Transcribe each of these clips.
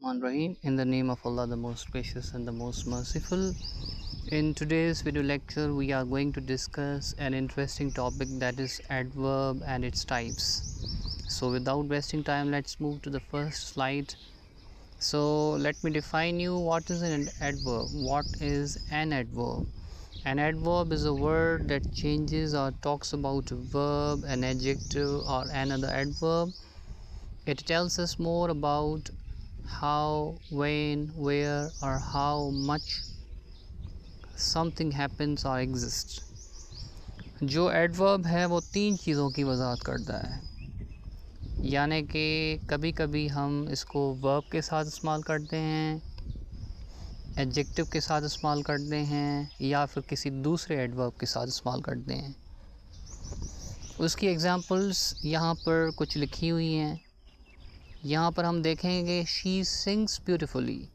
Rahim. In the name of Allah, the most gracious and the most merciful. In today's video lecture, we are going to discuss an interesting topic, that is adverb and its types. So without wasting time, let's move to the first slide. So let me define you what is an adverb. What is an adverb? An adverb is a word that changes or talks about a verb, an adjective, or another adverb. It tells us more about how, when, where, or how much something happens or exists. जो adverb है वो 3 चीज़ों की वजाहत करता है, यानी कि कभी कभी हम इसको वर्ब के साथ इस्तेमाल करते हैं, एडजेक्टिव के साथ इस्तेमाल करते हैं, या फिर किसी दूसरे एडवर्ब के साथ इस्तेमाल करते हैं। उसकी एग्ज़ाम्पल्स यहाँ पर कुछ लिखी हुई हैं। यहाँ पर हम देखेंगे शी सिंग्स ब्यूटीफुली।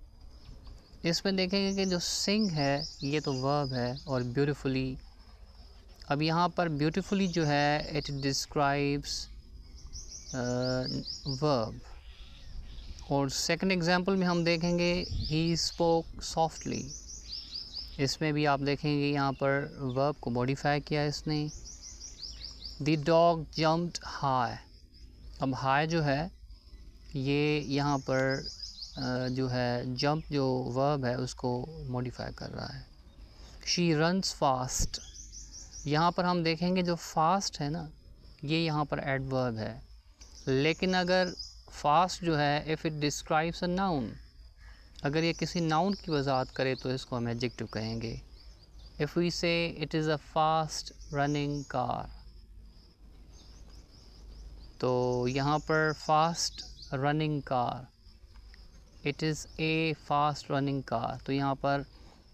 इसमें देखेंगे कि जो सिंग है ये तो वर्ब है और ब्यूटीफुली, अब यहाँ पर ब्यूटीफुली जो है इट डिस्क्राइब्स वर्ब। और सेकंड एग्जांपल में हम देखेंगे ही स्पोक सॉफ्टली। इसमें भी आप देखेंगे यहाँ पर वर्ब को मॉडिफाई किया इसने। The dog jumped high. अब हाई जो है ये यहाँ पर जो है जंप जो वर्ब है उसको मॉडिफाई कर रहा है। She runs fast. यहाँ पर हम देखेंगे जो फास्ट है ना ये यहाँ पर एडवर्ब है, लेकिन अगर फास्ट जो है if it describes a noun, अगर ये किसी नाउन की वजाहत करे तो इसको हम एडजेक्टिव कहेंगे। इफ़ वी से it is a fast running car, तो यहाँ पर fast running car, it is a fast running car, तो यहाँ पर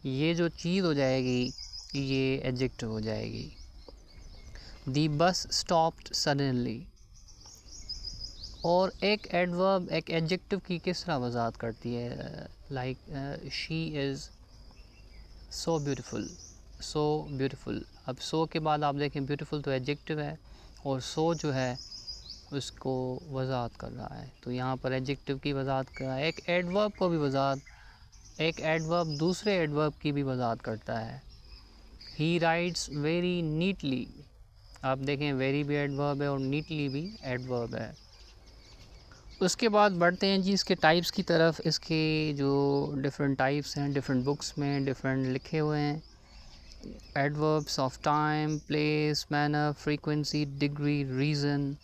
ये जो चीज़ हो जाएगी ये एडजेक्टिव हो जाएगी। दी बस स्टॉप्ड सडनली। और एक एडवर्ब एक एडजेक्टिव की किस तरह वजाहत करती है, like she is so beautiful, so beautiful. अब सो के बाद आप देखें ब्यूटीफुल तो एडजेक्टिव है और सो जो है उसको वजाहत कर रहा है, तो यहाँ पर एडजेक्टिव की वजाहत कर रहा है। एक एडवर्ब को भी वजाहत, एक एडवर्ब दूसरे एडवर्ब की भी वजाहत करता है। ही राइट्स वेरी नीटली। आप देखें वेरी भी एडवर्ब है और नीटली भी एडवर्ब है। उसके बाद बढ़ते हैं जी इसके टाइप्स की तरफ। इसके जो डिफरेंट टाइप्स हैं डिफरेंट बुक्स में डिफरेंट लिखे हुए हैं। Adverbs of time, place, manner, frequency, degree, reason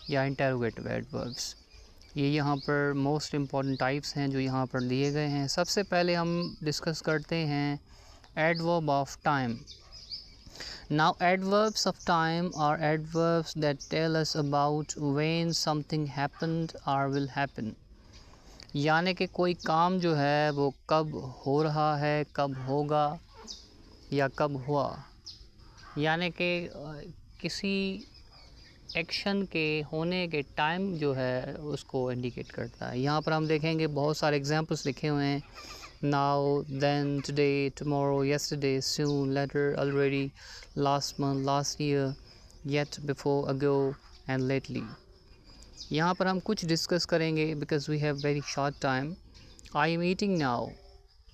या इंटरोगेटिव एडवर्ब्स, ये यहाँ पर मोस्ट इम्पॉर्टेंट टाइप्स हैं जो यहाँ पर दिए गए हैं। सबसे पहले हम डिस्कस करते हैं adverb of time. Now adverbs of time are adverbs that tell us about when something happened or will happen, यानी कि कोई काम जो है वो कब हो रहा है, कब होगा या कब हुआ, यानी कि किसी एक्शन के होने के टाइम जो है उसको इंडिकेट करता है। यहाँ पर हम देखेंगे बहुत सारे एग्जांपल्स लिखे हुए हैं। Now, then, today, tomorrow, yesterday, soon, later, already, last month, last year, yet, before, ago, and lately. यहाँ पर हम कुछ डिस्कस करेंगे because we have very short time. I am eating now.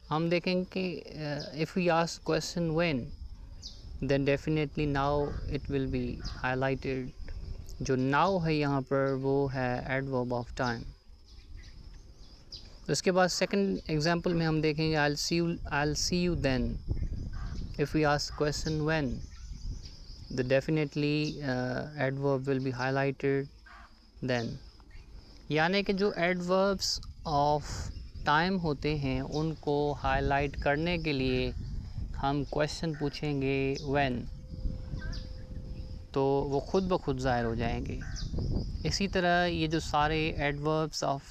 हम देखेंगे कि if we ask question when, then definitely now it will be highlighted. जो now है यहाँ पर वो है adverb of time. उसके बाद सेकंड एग्जांपल में हम देखेंगे I'll see you then. If we ask question when, the definitely adverb will be highlighted then. यानी कि जो adverbs of time होते हैं उनको हाईलाइट करने के लिए हम क्वेश्चन पूछेंगे when, तो वो खुद ब खुद ज़ाहिर हो जाएंगे। इसी तरह ये जो सारे एडवर्ब्स ऑफ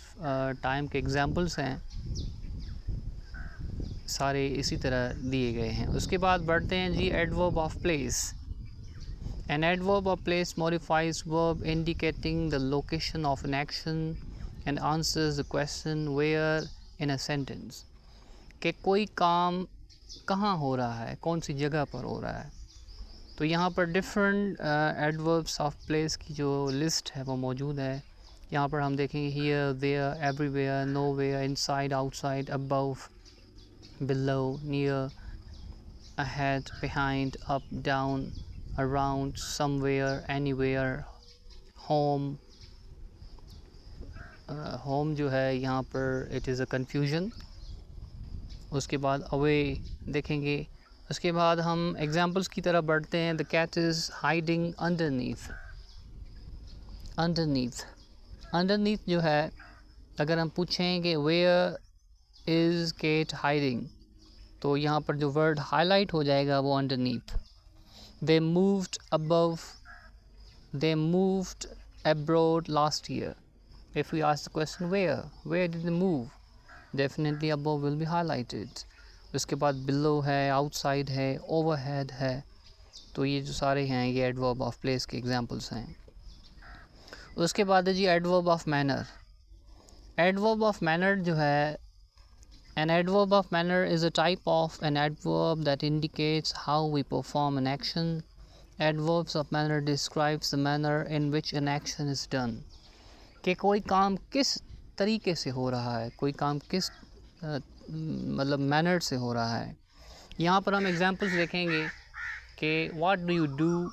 टाइम के एग्जांपल्स हैं सारे इसी तरह दिए गए हैं। उसके बाद बढ़ते हैं जी adverb of place. An adverb of place modifies verb indicating the location of an action and answers the question where in a sentence, कि कोई काम कहाँ हो रहा है, कौन सी जगह पर हो रहा है। तो यहाँ पर डिफरेंट एडवर्ब्स ऑफ प्लेस की जो लिस्ट है वो मौजूद है। यहाँ पर हम देखेंगे here, there, everywhere, nowhere, inside, outside, above, below, near, ahead, behind, up, down, around, somewhere, anywhere, home. Home जो है यहाँ पर इट इज़ अ कन्फ्यूजन। उसके बाद अवे देखेंगे। उसके बाद हम एग्जांपल्स की तरफ बढ़ते हैं। The cat is hiding underneath. Underneath, underneath जो है, अगर हम पूछें कि वेयर इज़ कैट हाइडिंग, तो यहाँ पर जो वर्ड हाईलाइट हो जाएगा वो underneath. They moved above, they moved abroad last year. If we ask the question where did they move, definitely above will be highlighted. उसके बाद below है, outside है, overhead है। तो ये जो सारे हैं ये adverb of place के examples हैं। उसके बाद है जी adverb of manner। adverb of manner जो है, an adverb of manner is a type of an adverb that indicates how we perform an action. Adverbs of manner describes the manner in which an action is done. कि कोई काम किस तरीके से हो रहा है, कोई काम किस मतलब मैनर से हो रहा है। यहाँ पर हम एग्जांपल्स देखेंगे कि what do you do,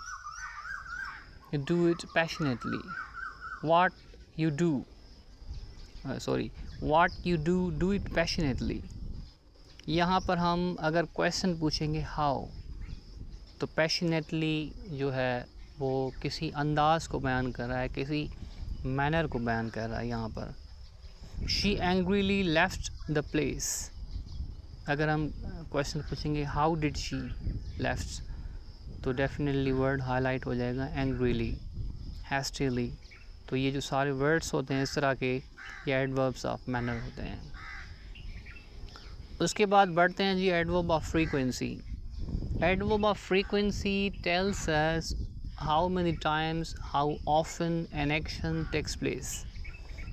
you do it passionately. what you do do it passionately. यहाँ पर हम अगर क्वेश्चन पूछेंगे हाउ, तो पैशनेटली जो है वो किसी अंदाज़ को बयान कर रहा है, किसी मैनर को बयान कर रहा है। यहाँ पर she angrily left the place, अगर हम क्वेश्चन पूछेंगे हाउ डिड शी लेफ्ट, तो डेफिनेटली वर्ड हाईलाइट हो जाएगा एंग्रीली, हैस्टीली। तो ये जो सारे वर्ड्स होते हैं इस तरह के, ये एडवर्ब्स ऑफ मैनर होते हैं। उसके बाद बढ़ते हैं जी adverb of frequency. Adverb of frequency tells us how many times, how often an action takes place.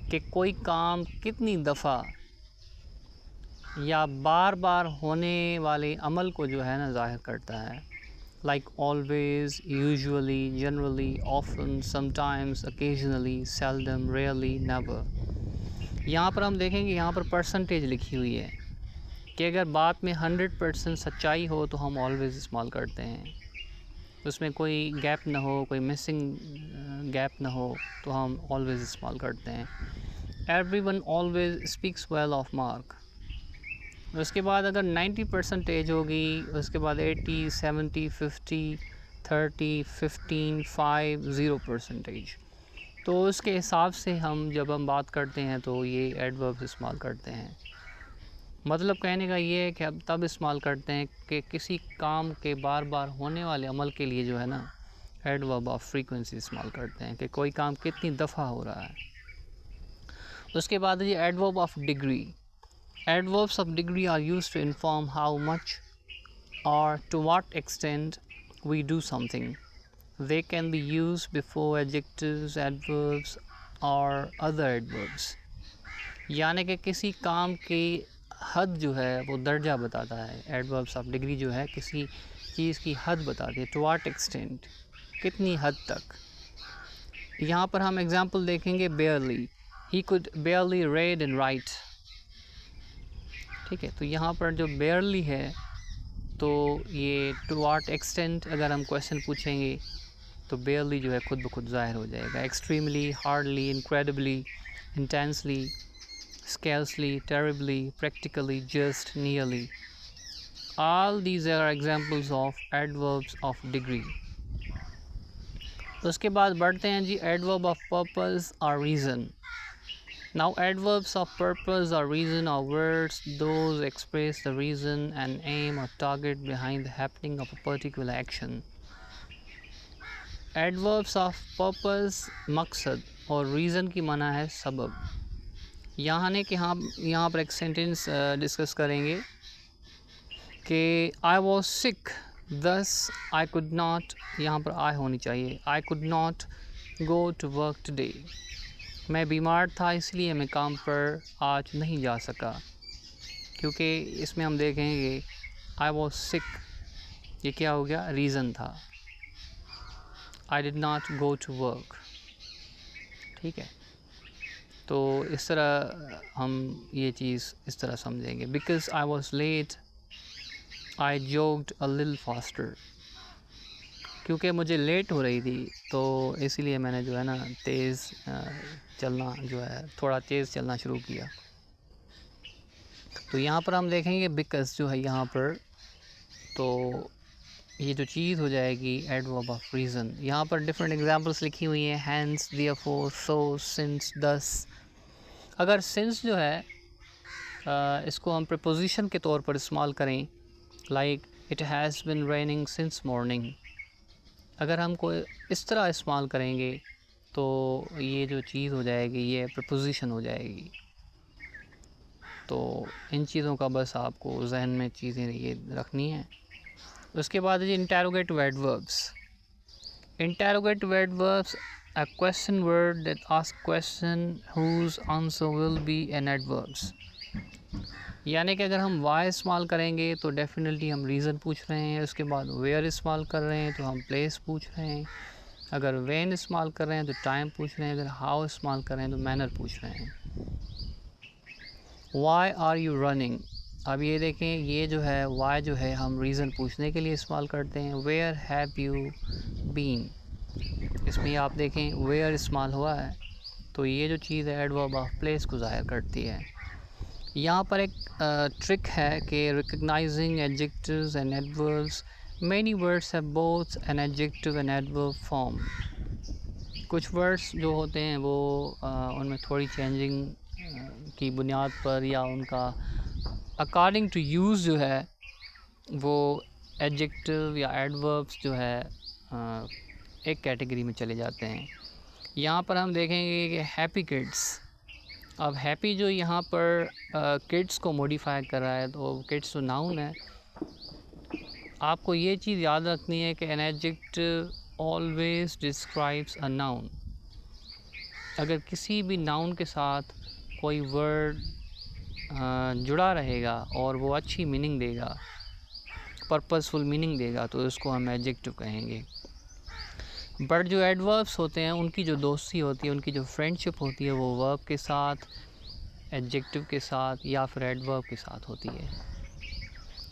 कि कोई काम कितनी दफ़ा या बार बार होने वाले अमल को जो है ना ज़ाहिर करता है। Like always, usually, generally, often, sometimes, occasionally, seldom, rarely, never. यहाँ पर हम देखेंगे, यहाँ पर परसेंटेज लिखी हुई है कि अगर बात में 100% सच्चाई हो तो हम ऑलवेज़ इस्तेमाल करते हैं, उसमें कोई गैप ना हो, कोई मिसिंग गैप ना हो, तो हम ऑलवेज़ इस्तेमाल करते हैं। Everyone always speaks well of mark. उसके बाद अगर 90% होगी, उसके बाद 80, 70, 50, 30, 15, 5, 0%। तो उसके हिसाब से हम जब हम बात करते हैं तो ये एडवर्ब्स इस्तेमाल करते हैं। मतलब कहने का ये है कि अब तब इस्तेमाल करते हैं कि किसी काम के बार बार होने वाले अमल के लिए जो है ना एडवर्ब ऑफ फ्रीक्वेंसी इस्तेमाल करते हैं कि कोई काम कितनी दफ़ा हो रहा है। उसके बाद ये adverb of degree. Adverbs of degree are used to inform how much और to what extent we do something. They can be used before adjectives, adverbs और अदर एडवर्ब्स। यानी कि किसी काम की हद जो है वो दर्जा बताता है। एडवर्ब्स ऑफ डिग्री जो है किसी चीज़ की हद बताती है, टू व्हाट एक्सटेंट, कितनी हद तक। यहाँ पर हम एग्जांपल देखेंगे बेयरली, he could बेयरली read and right. ठीक है, तो यहाँ पर जो बेयरली है तो ये टू व्हाट एक्सटेंट अगर हम क्वेश्चन पूछेंगे तो बेयरली जो है खुद ब खुद ज़ाहिर हो जाएगा। Extremely, hardly, incredibly, intensely, scarcely, terribly, practically, just, nearly. All these are examples of adverbs of degree. उसके बाद बढ़ते हैं जी adverb of purpose or reason. Now adverbs of purpose or reason are words those express the reason and aim or target behind the happening of a particular action. Adverbs of purpose मकसद और reason की माना है सबब। यहाँ पर एक sentence discuss करेंगे कि आई वॉज सिक दस आई कुड नॉट, यहाँ पर आई होनी चाहिए, I could not go to work today. मैं बीमार था इसलिए मैं काम पर आज नहीं जा सका। क्योंकि इसमें हम देखेंगे आई वॉज सिक, ये क्या हो गया, रीज़न था। I did not go to work. ठीक है, तो इस तरह हम ये चीज़ इस तरह समझेंगे। Because I was late I jogged a little faster, क्योंकि मुझे लेट हो रही थी तो इसीलिए मैंने जो है ना तेज़ चलना जो है थोड़ा तेज़ चलना शुरू किया। तो यहाँ पर हम देखेंगे बिकॉज जो है यहाँ पर, तो ये जो चीज़ हो जाएगी एडवर्ब ऑफ रीज़न। यहाँ पर डिफरेंट एग्जांपल्स लिखी हुई हैं, हैंस, देयरफॉर, सो, सिंस, दस। अगर सिंस जो है इसको हम प्रपोजिशन के तौर पर इस्तेमाल करें, like it has been raining since morning, अगर हम कोई इस तरह इस्तेमाल करेंगे तो ये जो चीज़ हो जाएगी ये प्रपोजिशन हो जाएगी। तो इन चीज़ों का बस आपको जहन में चीज़ें ये रखनी है। उसके बाद है जी interrogative adverbs. Interrogative adverbs a question word that asks question whose answer will be an adverbs। यानी कि अगर हम वाई इस्तेमाल करेंगे तो डेफिनेटली हम रीज़न पूछ रहे हैं, उसके बाद वेयर इस्तेमाल कर रहे हैं तो हम प्लेस पूछ रहे हैं, अगर व्हेन इस्तेमाल कर रहे हैं तो टाइम पूछ रहे हैं, अगर हाउ इस्तेमाल कर रहे हैं तो मैनर पूछ रहे हैं। वाई आर यू रनिंग, अब ये देखें ये जो है वाई जो है हम रीज़न पूछने के लिए इस्तेमाल करते हैं। वेयर हैव यू बीन, इसमें आप देखें वेयर इस्तेमाल हुआ है तो ये जो चीज़ है एडवर्ब ऑफ प्लेस को ज़ाहिर करती है। यहाँ पर एक ट्रिक है कि recognising adjectives and adverbs, many words have both an adjective and adverb form. कुछ वर्ड्स जो होते हैं वो उनमें थोड़ी चेंजिंग की बुनियाद पर या उनका अकॉर्डिंग टू यूज़ जो है वो एडजेक्टिव या एडवर्ब्स जो है एक कैटेगरी में चले जाते हैं। यहाँ पर हम देखेंगे कि हैप्पी किड्स, अब हैप्पी जो यहाँ पर किड्स को मॉडिफाई कर रहा है तो किड्स तो नाउन है। आपको ये चीज़ याद रखनी है कि an adjective always describes a noun. अगर किसी भी नाउन के साथ कोई वर्ड जुड़ा रहेगा और वो अच्छी मीनिंग देगा, पर्पसफुल मीनिंग देगा, तो उसको हम एडजेक्टिव कहेंगे। बट जो एडवर्ब्स होते हैं उनकी जो दोस्ती होती है, उनकी जो फ्रेंडशिप होती है वो वर्ब के साथ, एडजेक्टिव के साथ या फिर एडवर्ब के साथ होती है।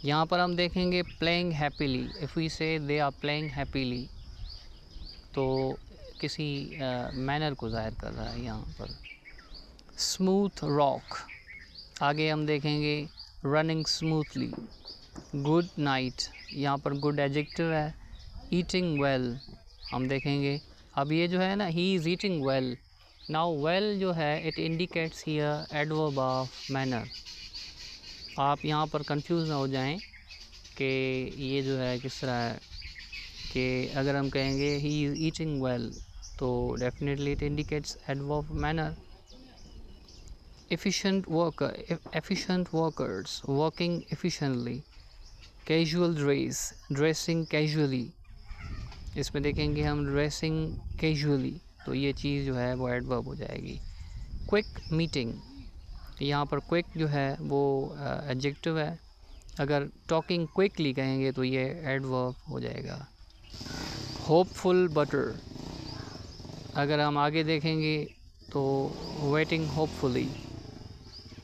यहाँ पर हम देखेंगे प्लेइंग हैप्पीली, इफ़ वी से दे आर प्लेइंग हैप्पीली तो किसी मैनर को ज़ाहिर कर रहा है यहाँ पर। स्मूथ रॉक, आगे हम देखेंगे रनिंग स्मूथली। गुड नाइट, यहाँ पर गुड एडजेक्टिव है। ईटिंग वेल, हम देखेंगे अब ये जो है ना he is eating well, now well जो है it indicates here adverb of manner. आप यहाँ पर कंफ्यूज ना हो जाएं कि ये जो है किस तरह है, कि अगर हम कहेंगे ही इज़ ईटिंग वेल तो definitely it indicates adverb of manner. efficient workers, working efficiently। casual dress, dressing casually, इसमें देखेंगे हम dressing casually तो ये चीज़ जो है वो एडवर्ब हो जाएगी। क्विक मीटिंग, यहाँ पर क्विक जो है वो एडजेक्टिव है, अगर टॉकिंग क्विकली कहेंगे तो ये एडवर्ब हो जाएगा। होपफुल बटर, अगर हम आगे देखेंगे तो वेटिंग होपफुली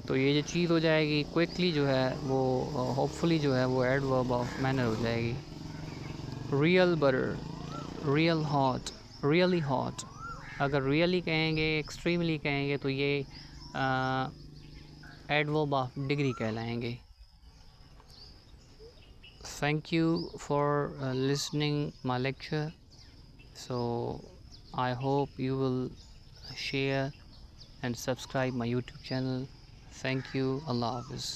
तो ये जो चीज़ हो जाएगी क्विकली जो है वो होपफुली जो है वो एडवर्ब ऑफ मैनर हो जाएगी। Real butter, real hot, really hot, अगर रियली कहेंगे एक्सट्रीमली कहेंगे तो ये एडवर्ब ऑफ डिग्री कहलाएंगे। Thank you for listening my lecture. So I hope you will share and subscribe my YouTube channel. Thank you. Allah Hafiz.